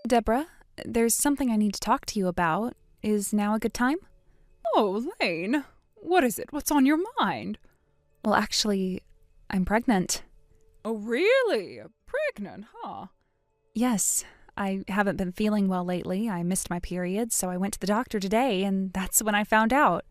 Deborah, there's something I need to talk to you about. Is now a good time? Oh, Lane. What is it? What's on your mind? Well, actually, I'm pregnant. Oh, really? Pregnant, huh? Yes, I haven't been feeling well lately. I missed my period, so I went to the doctor today, and that's when I found out.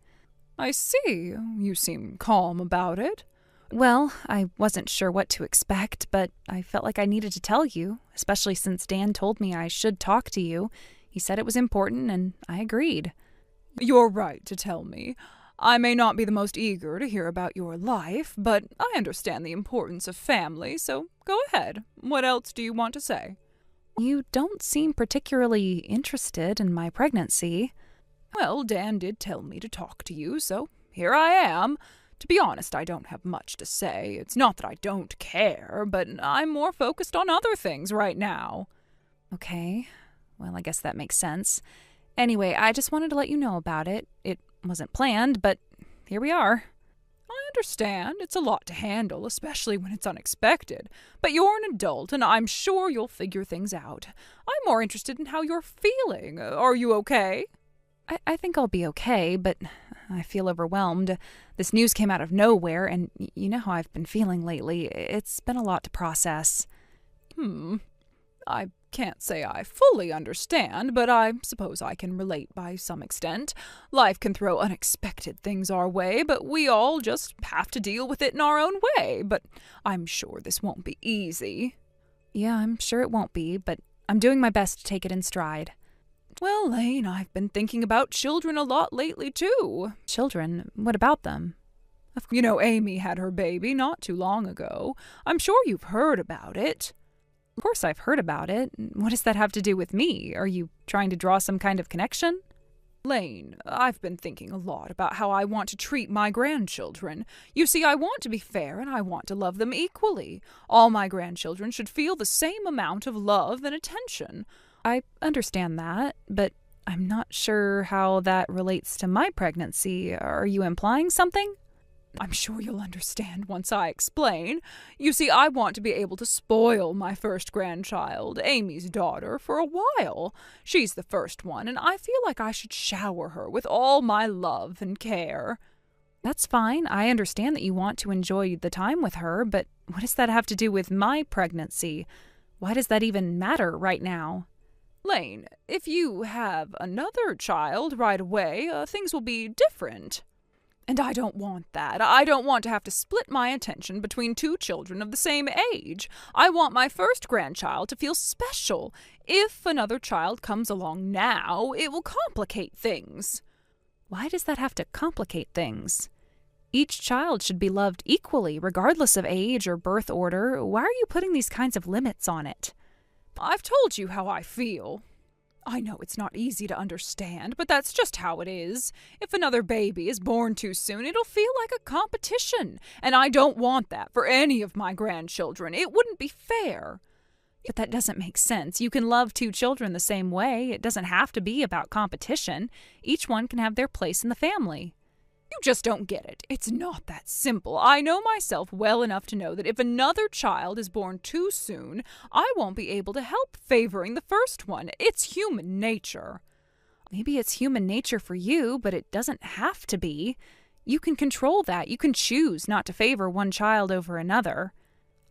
I see. You seem calm about it. Well, I wasn't sure what to expect, but I felt like I needed to tell you, especially since Dan told me I should talk to you. He said it was important, and I agreed. You're right to tell me. I may not be the most eager to hear about your life, but I understand the importance of family, so go ahead. What else do you want to say? You don't seem particularly interested in my pregnancy. Well, Dan did tell me to talk to you, so here I am. To be honest, I don't have much to say. It's not that I don't care, but I'm more focused on other things right now. Okay, well, I guess that makes sense. Anyway, I just wanted to let you know about it. It wasn't planned, but here we are. I understand. It's a lot to handle, especially when it's unexpected. But you're an adult, and I'm sure you'll figure things out. I'm more interested in how you're feeling. Are you okay? I think I'll be okay, but I feel overwhelmed. This news came out of nowhere, and you know how I've been feeling lately. It's been a lot to process. I can't say I fully understand, but I suppose I can relate by some extent. Life can throw unexpected things our way, but we all just have to deal with it in our own way. But I'm sure this won't be easy. Yeah, I'm sure it won't be, but I'm doing my best to take it in stride. Well, Lane, I've been thinking about children a lot lately, too. Children? What about them? You know, Amy had her baby not too long ago. I'm sure you've heard about it. Of course I've heard about it. What does that have to do with me? Are you trying to draw some kind of connection? Lane, I've been thinking a lot about how I want to treat my grandchildren. You see, I want to be fair and I want to love them equally. All my grandchildren should feel the same amount of love and attention. I understand that, but I'm not sure how that relates to my pregnancy. Are you implying something? I'm sure you'll understand once I explain. You see, I want to be able to spoil my first grandchild, Amy's daughter, for a while. She's the first one, and I feel like I should shower her with all my love and care. That's fine. I understand that you want to enjoy the time with her, but what does that have to do with my pregnancy? Why does that even matter right now? Lane, if you have another child right away, things will be different. And I don't want that. I don't want to have to split my attention between two children of the same age. I want my first grandchild to feel special. If another child comes along now, it will complicate things. Why does that have to complicate things? Each child should be loved equally, regardless of age or birth order. Why are you putting these kinds of limits on it? I've told you how I feel. I know it's not easy to understand, but that's just how it is. If another baby is born too soon, it'll feel like a competition, and I don't want that for any of my grandchildren. It wouldn't be fair. But that doesn't make sense. You can love two children the same way. It doesn't have to be about competition. Each one can have their place in the family. You just don't get it. It's not that simple. I know myself well enough to know that if another child is born too soon, I won't be able to help favoring the first one. It's human nature. Maybe it's human nature for you, but it doesn't have to be. You can control that. You can choose not to favor one child over another.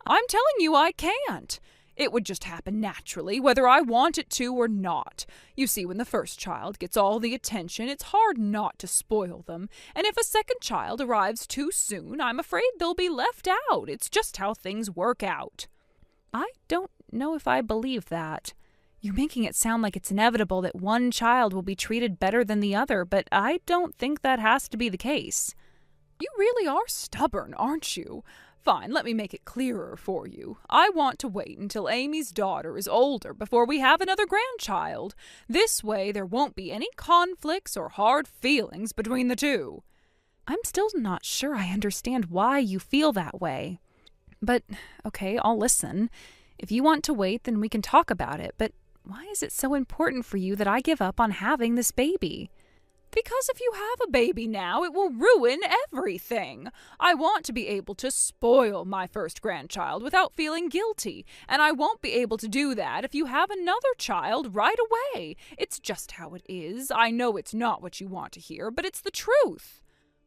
I'm telling you I can't. It would just happen naturally, whether I want it to or not. You see, when the first child gets all the attention, it's hard not to spoil them. And if a second child arrives too soon, I'm afraid they'll be left out. It's just how things work out. I don't know if I believe that. You're making it sound like it's inevitable that one child will be treated better than the other, but I don't think that has to be the case. You really are stubborn, aren't you? Fine, let me make it clearer for you. I want to wait until Amy's daughter is older before we have another grandchild. This way there won't be any conflicts or hard feelings between the two. I'm still not sure I understand why you feel that way. But, okay, I'll listen. If you want to wait, then we can talk about it. But why is it so important for you that I give up on having this baby? Because if you have a baby now, it will ruin everything. I want to be able to spoil my first grandchild without feeling guilty, and I won't be able to do that if you have another child right away. It's just how it is. I know it's not what you want to hear, but it's the truth.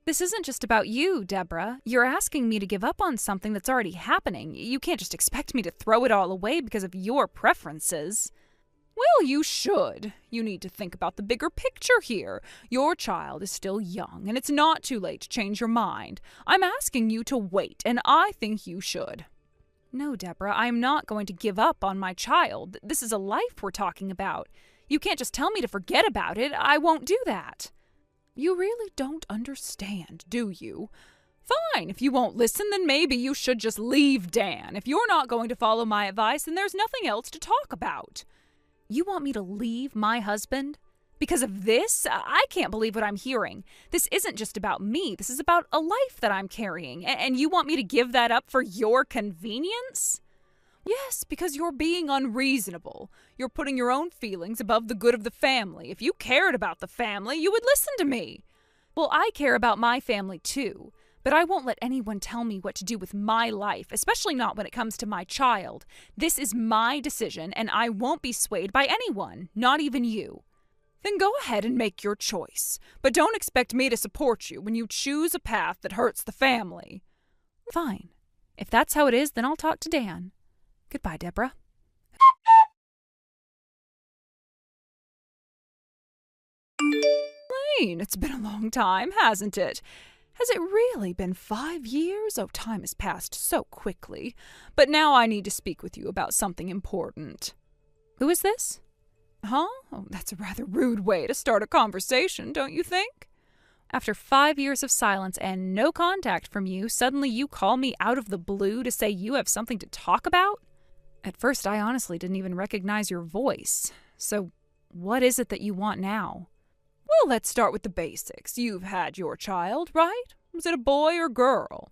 This isn't just about you, Deborah. You're asking me to give up on something that's already happening. You can't just expect me to throw it all away because of your preferences. Well, you should. You need to think about the bigger picture here. Your child is still young, and it's not too late to change your mind. I'm asking you to wait, and I think you should. No, Deborah, I'm not going to give up on my child. This is a life we're talking about. You can't just tell me to forget about it. I won't do that. You really don't understand, do you? Fine, if you won't listen, then maybe you should just leave Dan. If you're not going to follow my advice, then there's nothing else to talk about. You want me to leave my husband? Because of this? I can't believe what I'm hearing. This isn't just about me. This is about a life that I'm carrying. And you want me to give that up for your convenience? Yes, because you're being unreasonable. You're putting your own feelings above the good of the family. If you cared about the family, you would listen to me. Well, I care about my family too. But I won't let anyone tell me what to do with my life, especially not when it comes to my child. This is my decision, and I won't be swayed by anyone, not even you. Then go ahead and make your choice. But don't expect me to support you when you choose a path that hurts the family. Fine. If that's how it is, then I'll talk to Dan. Goodbye, Deborah. Lane, it's been a long time, hasn't it? Has it really been 5 years? Oh, time has passed so quickly. But now I need to speak with you about something important. Who is this? Huh? Oh, that's a rather rude way to start a conversation, don't you think? After 5 years of silence and no contact from you, suddenly you call me out of the blue to say you have something to talk about? At first, I honestly didn't even recognize your voice. So, what is it that you want now? Well, let's start with the basics. You've had your child, right? Was it a boy or girl?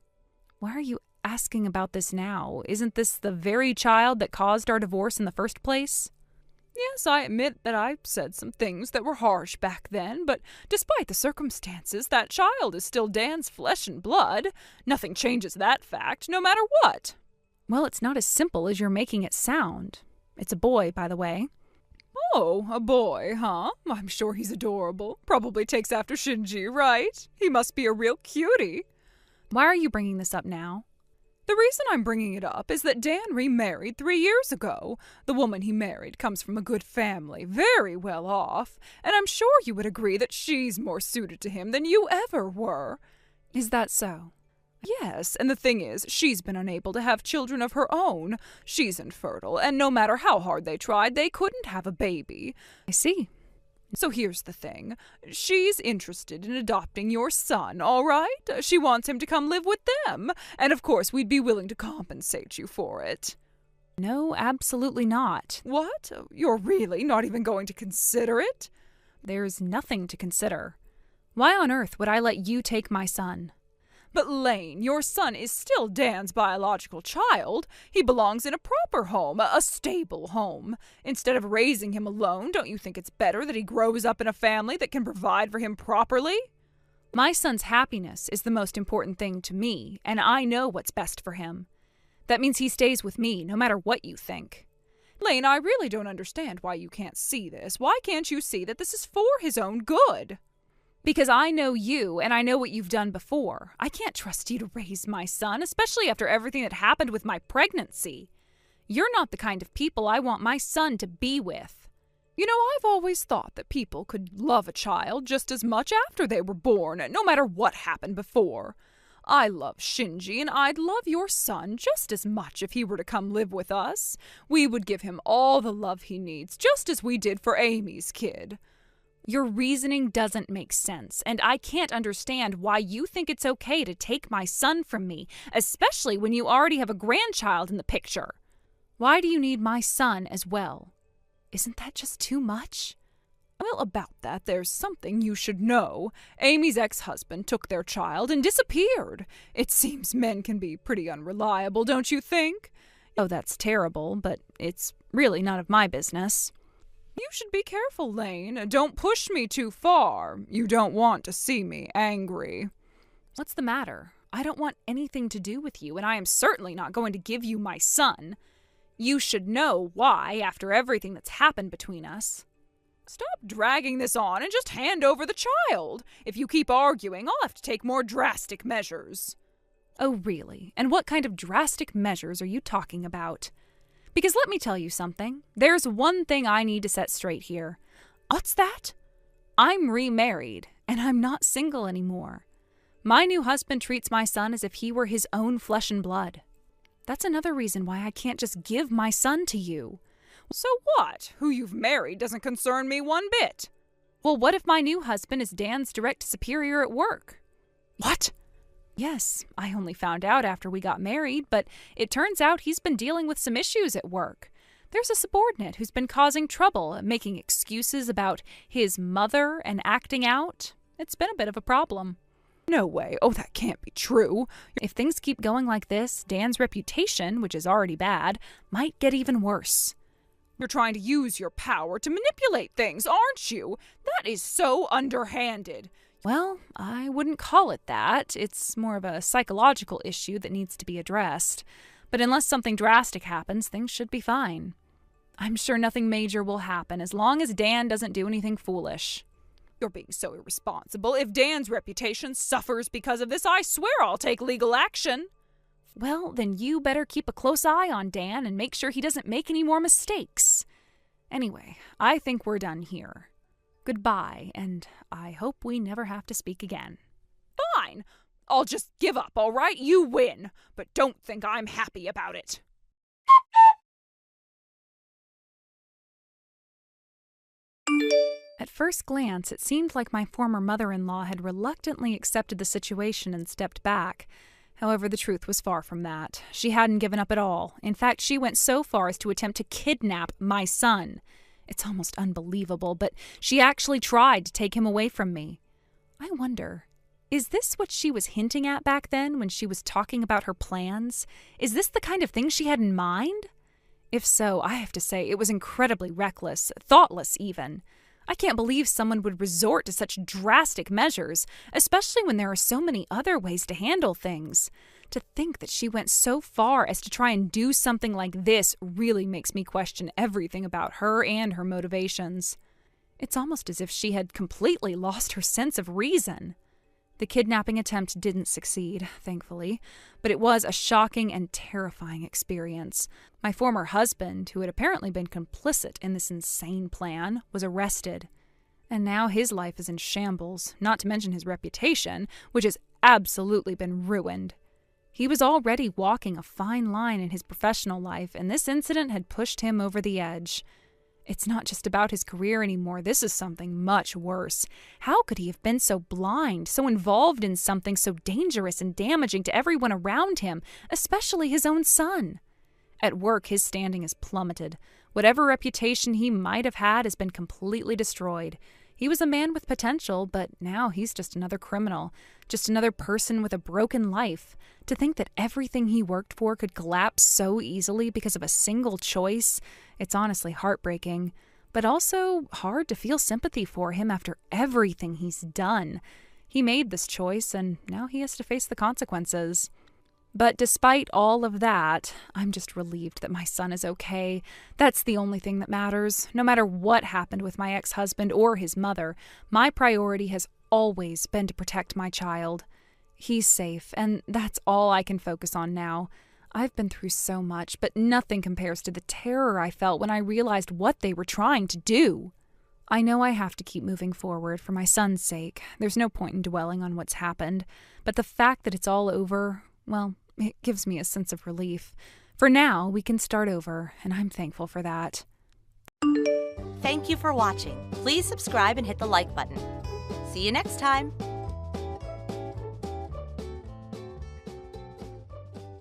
Why are you asking about this now? Isn't this the very child that caused our divorce in the first place? Yes, I admit that I said some things that were harsh back then, but despite the circumstances, that child is still Dan's flesh and blood. Nothing changes that fact, no matter what. Well, it's not as simple as you're making it sound. It's a boy, by the way. Oh, a boy, huh? I'm sure he's adorable. Probably takes after Shinji, right? He must be a real cutie. Why are you bringing this up now? The reason I'm bringing it up is that Dan remarried 3 years ago. The woman he married comes from a good family, very well off, and I'm sure you would agree that she's more suited to him than you ever were. Is that so? Yes, and the thing is, she's been unable to have children of her own. She's infertile, and no matter how hard they tried, they couldn't have a baby. I see. So here's the thing. She's interested in adopting your son, all right? She wants him to come live with them, and of course we'd be willing to compensate you for it. No, absolutely not. What? You're really not even going to consider it? There's nothing to consider. Why on earth would I let you take my son? But Lane, your son is still Dan's biological child. He belongs in a proper home, a stable home. Instead of raising him alone, don't you think it's better that he grows up in a family that can provide for him properly? My son's happiness is the most important thing to me, and I know what's best for him. That means he stays with me, no matter what you think. Lane, I really don't understand why you can't see this. Why can't you see that this is for his own good? Because I know you, and I know what you've done before. I can't trust you to raise my son, especially after everything that happened with my pregnancy. You're not the kind of people I want my son to be with. You know, I've always thought that people could love a child just as much after they were born, no matter what happened before. I love Shinji, and I'd love your son just as much if he were to come live with us. We would give him all the love he needs, just as we did for Amy's kid. Your reasoning doesn't make sense, and I can't understand why you think it's okay to take my son from me, especially when you already have a grandchild in the picture. Why do you need my son as well? Isn't that just too much? Well, about that, there's something you should know. Amy's ex-husband took their child and disappeared. It seems men can be pretty unreliable, don't you think? Oh, that's terrible, but it's really none of my business. You should be careful, Lane. Don't push me too far. You don't want to see me angry. What's the matter? I don't want anything to do with you, and I am certainly not going to give you my son. You should know why after everything that's happened between us. Stop dragging this on and just hand over the child. If you keep arguing, I'll have to take more drastic measures. Oh, really? And what kind of drastic measures are you talking about? Because let me tell you something. There's one thing I need to set straight here. What's that? I'm remarried, and I'm not single anymore. My new husband treats my son as if he were his own flesh and blood. That's another reason why I can't just give my son to you. So what? Who you've married doesn't concern me one bit. Well, what if my new husband is Dan's direct superior at work? What? Yes, I only found out after we got married, but it turns out he's been dealing with some issues at work. There's a subordinate who's been causing trouble, making excuses about his mother and acting out. It's been a bit of a problem. No way. Oh, that can't be true. If things keep going like this, Dan's reputation, which is already bad, might get even worse. You're trying to use your power to manipulate things, aren't you? That is so underhanded. Well, I wouldn't call it that. It's more of a psychological issue that needs to be addressed. But unless something drastic happens, things should be fine. I'm sure nothing major will happen as long as Dan doesn't do anything foolish. You're being so irresponsible. If Dan's reputation suffers because of this, I swear I'll take legal action. Well, then you better keep a close eye on Dan and make sure he doesn't make any more mistakes. Anyway, I think we're done here. Goodbye, and I hope we never have to speak again. Fine. I'll just give up, all right? You win. But don't think I'm happy about it. At first glance, it seemed like my former mother-in-law had reluctantly accepted the situation and stepped back. However, the truth was far from that. She hadn't given up at all. In fact, she went so far as to attempt to kidnap my son. It's almost unbelievable, but she actually tried to take him away from me. I wonder, is this what she was hinting at back then when she was talking about her plans? Is this the kind of thing she had in mind? If so, I have to say it was incredibly reckless, thoughtless even. I can't believe someone would resort to such drastic measures, especially when there are so many other ways to handle things. To think that she went so far as to try and do something like this really makes me question everything about her and her motivations. It's almost as if she had completely lost her sense of reason. The kidnapping attempt didn't succeed, thankfully, but it was a shocking and terrifying experience. My former husband, who had apparently been complicit in this insane plan, was arrested. And now his life is in shambles, not to mention his reputation, which has absolutely been ruined. He was already walking a fine line in his professional life, and this incident had pushed him over the edge. It's not just about his career anymore. This is something much worse. How could he have been so blind, so involved in something so dangerous and damaging to everyone around him, especially his own son? At work, his standing has plummeted. Whatever reputation he might have had has been completely destroyed. He was a man with potential, but now he's just another criminal, just another person with a broken life. To think that everything he worked for could collapse so easily because of a single choice, it's honestly heartbreaking, but also hard to feel sympathy for him after everything he's done. He made this choice, and now he has to face the consequences. But despite all of that, I'm just relieved that my son is okay. That's the only thing that matters. No matter what happened with my ex-husband or his mother, my priority has always been to protect my child. He's safe, and that's all I can focus on now. I've been through so much, but nothing compares to the terror I felt when I realized what they were trying to do. I know I have to keep moving forward for my son's sake. There's no point in dwelling on what's happened, but the fact that it's all over, well, it gives me a sense of relief. For now, we can start over, and I'm thankful for that. Thank you for watching. Please subscribe and hit the like button. See you next time.